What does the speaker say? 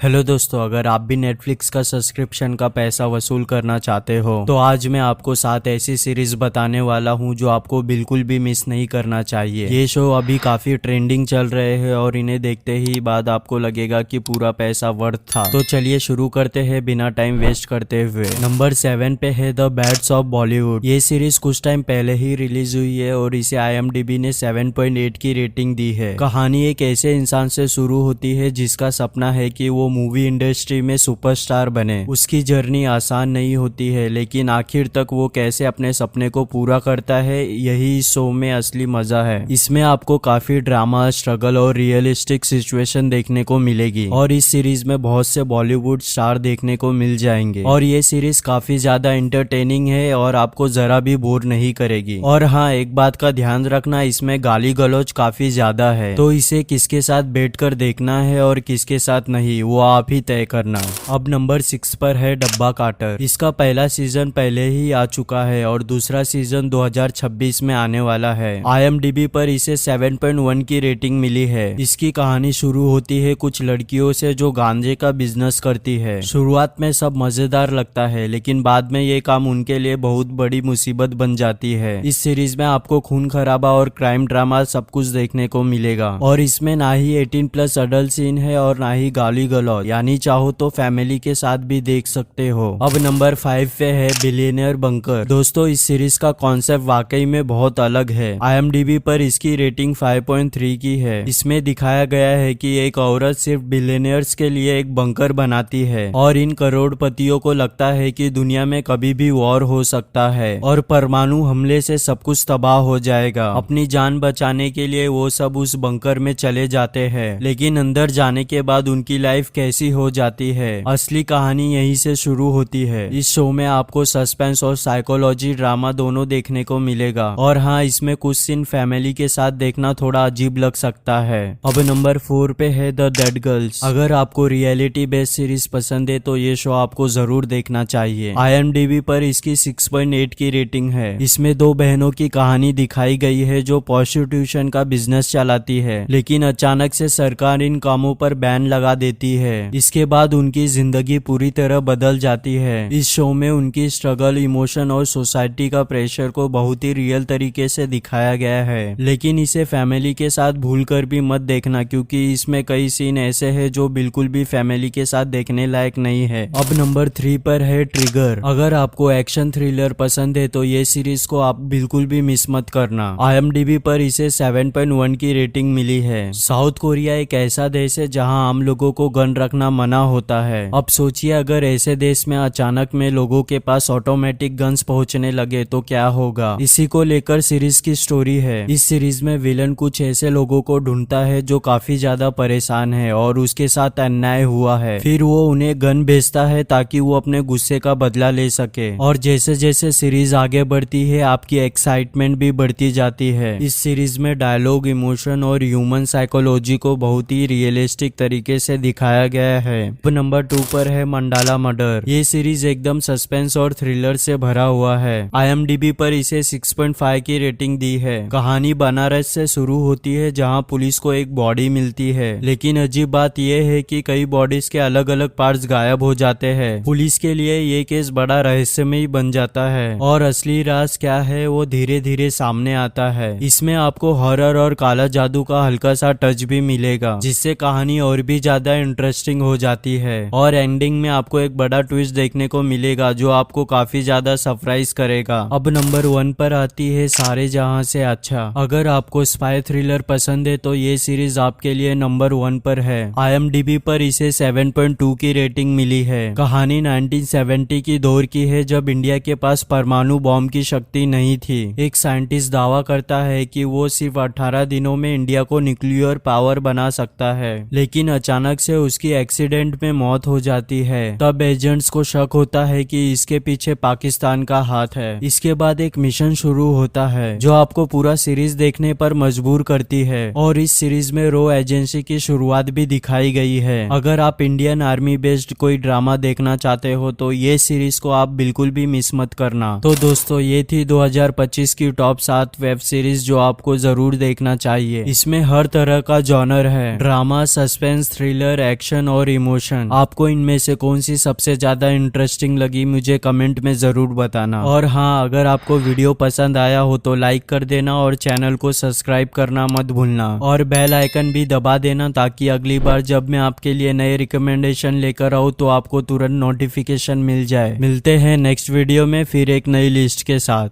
Hello दोस्तों, अगर आप भी नेटफ्लिक्स का सब्सक्रिप्शन का पैसा वसूल करना चाहते हो तो आज मैं आपको 7 ऐसी सीरीज बताने वाला हूं जो आपको बिल्कुल भी मिस नहीं करना चाहिए। ये शो अभी काफी ट्रेंडिंग चल रहे हैं और इन्हें देखते ही बाद आपको लगेगा कि पूरा पैसा वर्थ था। तो चलिए शुरू करते हैं बिना टाइम वेस्ट करते हुए। नंबर 7 पे है द बैड्स ऑफ बॉलीवुड। ये सीरीज कुछ टाइम पहले ही रिलीज हुई है और इसे IMDb ने 7.8 की रेटिंग दी है। कहानी एक ऐसे इंसान से शुरू होती है जिसका सपना है कि वो मूवी इंडस्ट्री में सुपरस्टार बने। उसकी जर्नी आसान नहीं होती है, लेकिन आखिर तक वो कैसे अपने सपने को पूरा करता है, यही इस शो में असली मजा है। इसमें आपको काफी ड्रामा, स्ट्रगल और रियलिस्टिक सिचुएशन देखने को मिलेगी और इस सीरीज में बहुत से बॉलीवुड स्टार देखने को मिल जाएंगे और ये सीरीज काफी ज्यादा एंटरटेनिंग है और आपको जरा भी बोर नहीं करेगी। और हाँ, एक बात का ध्यान रखना, इसमें गाली गलौज काफी ज्यादा है, तो इसे किसके साथ बैठकर देखना है और किसके साथ नहीं वो आप ही तय करना। अब नंबर 6 पर है डब्बा कार्टर। इसका पहला सीजन पहले ही आ चुका है और दूसरा सीजन 2026 में आने वाला है। IMDb पर इसे 7.1 की रेटिंग मिली है। इसकी कहानी शुरू होती है कुछ लड़कियों से जो गांजे का बिजनेस करती है। शुरुआत में सब मजेदार लगता है, लेकिन बाद में ये काम उनके लिए बहुत बड़ी मुसीबत बन जाती है। इस सीरीज में आपको खून खराबा और क्राइम ड्रामा सब कुछ देखने को मिलेगा और इसमें ना ही 18+ अडल्ट सीन है और ना ही गाली गलौज, यानी चाहो तो फैमिली के साथ भी देख सकते हो। अब नंबर 5 पे है बिलियनियर बंकर। दोस्तों, इस सीरीज का कॉन्सेप्ट वाकई में बहुत अलग है। IMDb पर इसकी रेटिंग 5.3 की है। इसमें दिखाया गया है कि एक औरत सिर्फ बिलियनियर्स के लिए एक बंकर बनाती है और इन करोड़पतियों को लगता है कि दुनिया में कभी भी वॉर हो सकता है और परमाणु हमले से सब कुछ तबाह हो जाएगा। अपनी जान बचाने के लिए वो सब उस बंकर में चले जाते हैं, लेकिन अंदर जाने के बाद उनकी लाइफ कैसी हो जाती है, असली कहानी यहीं से शुरू होती है। इस शो में आपको सस्पेंस और साइकोलॉजी ड्रामा दोनों देखने को मिलेगा और हाँ, इसमें कुछ सीन फैमिली के साथ देखना थोड़ा अजीब लग सकता है। अब नंबर 4 पे है द डेड गर्ल्स। अगर आपको रियलिटी बेस्ड सीरीज पसंद है तो ये शो आपको जरूर देखना चाहिए। IMDb पर इसकी 6.8 की रेटिंग है। इसमें 2 बहनों की कहानी दिखाई गई है जो प्रोस्टिट्यूशन का बिजनेस चलाती है, लेकिन अचानक से सरकार इन कामों पर बैन लगा देती है। इसके बाद उनकी जिंदगी पूरी तरह बदल जाती है। इस शो में उनकी स्ट्रगल, इमोशन और सोसाइटी का प्रेशर को बहुत ही रियल तरीके से दिखाया गया है, लेकिन इसे फैमिली के साथ भूलकर भी मत देखना क्योंकि इसमें कई सीन ऐसे हैं जो बिल्कुल भी फैमिली के साथ देखने लायक नहीं है। अब नंबर 3 पर है ट्रिगर। अगर आपको एक्शन थ्रिलर पसंद है तो ये सीरीज को आप बिल्कुल भी मिस मत करना। IMDb पर इसे 7.1 की रेटिंग मिली है। साउथ कोरिया एक ऐसा देश है जहाँ आम लोगों को गन रखना मना होता है। अब सोचिए, अगर ऐसे देश में अचानक में लोगों के पास ऑटोमेटिक गन्स पहुंचने लगे तो क्या होगा। इसी को लेकर सीरीज की स्टोरी है। इस सीरीज में विलन कुछ ऐसे लोगों को ढूंढता है जो काफी ज्यादा परेशान है और उसके साथ अन्याय हुआ है। फिर वो उन्हें गन भेजता है ताकि वो अपने गुस्से का बदला ले सके और जैसे जैसे सीरीज आगे बढ़ती है आपकी एक्साइटमेंट भी बढ़ती जाती है। इस सीरीज में डायलॉग, इमोशन और ह्यूमन साइकोलॉजी को बहुत ही रियलिस्टिक तरीके से दिखाया गया है। नंबर 2 पर है मंडाला मर्डर। ये सीरीज एकदम सस्पेंस और थ्रिलर से भरा हुआ है। IMDb पर इसे 6.5 की रेटिंग दी है। कहानी बनारस से शुरू होती है जहां पुलिस को एक बॉडी मिलती है, लेकिन अजीब बात यह है कि कई बॉडीज के अलग अलग पार्ट्स गायब हो जाते हैं। पुलिस के लिए ये केस बड़ा रहस्यमयी बन जाता है और असली राज क्या है वो धीरे धीरे सामने आता है। इसमें आपको हॉरर और काला जादू का हल्का सा टच भी मिलेगा, जिससे कहानी और भी ज्यादा इंटरेस्टिंग हो जाती है और एंडिंग में आपको एक बड़ा ट्विस्ट देखने को मिलेगा जो आपको काफी ज्यादा सरप्राइज करेगा। अब नंबर 1 पर आती है सारे जहां से अच्छा। अगर आपको स्पाई थ्रिलर पसंद है तो ये सीरीज आपके लिए नंबर 1 पर है। IMDb पर इसे 7.2 की रेटिंग मिली है। कहानी 1970 की दौर की है जब इंडिया के पास परमाणु बॉम्ब की शक्ति नहीं थी। एक साइंटिस्ट दावा करता है कि वो सिर्फ 18 दिनों में इंडिया को न्यूक्लियर पावर बना सकता है, लेकिन अचानक से उसकी एक्सीडेंट में मौत हो जाती है। तब एजेंट्स को शक होता है कि इसके पीछे पाकिस्तान का हाथ है। इसके बाद एक मिशन शुरू होता है जो आपको पूरा सीरीज देखने पर मजबूर करती है और इस सीरीज में रो एजेंसी की शुरुआत भी दिखाई गई है। अगर आप इंडियन आर्मी बेस्ड कोई ड्रामा देखना चाहते हो तो ये सीरीज को आप बिल्कुल भी मिस मत करना। तो दोस्तों, ये थी 2025 की टॉप 7 वेब सीरीज जो आपको जरूर देखना चाहिए। इसमें हर तरह का जॉनर है, drama, suspense, thriller, action action और इमोशन, आपको इनमें से कौन सी सबसे ज्यादा इंटरेस्टिंग लगी मुझे कमेंट में जरूर बताना। और हाँ, अगर आपको वीडियो पसंद आया हो तो लाइक कर देना और चैनल को सब्सक्राइब करना मत भूलना और बेल आइकन भी दबा देना ताकि अगली बार जब मैं आपके लिए नए रिकमेंडेशन लेकर आऊँ तो आपको तुरंत नोटिफिकेशन मिल जाए। मिलते हैं नेक्स्ट वीडियो में फिर एक नई लिस्ट के साथ।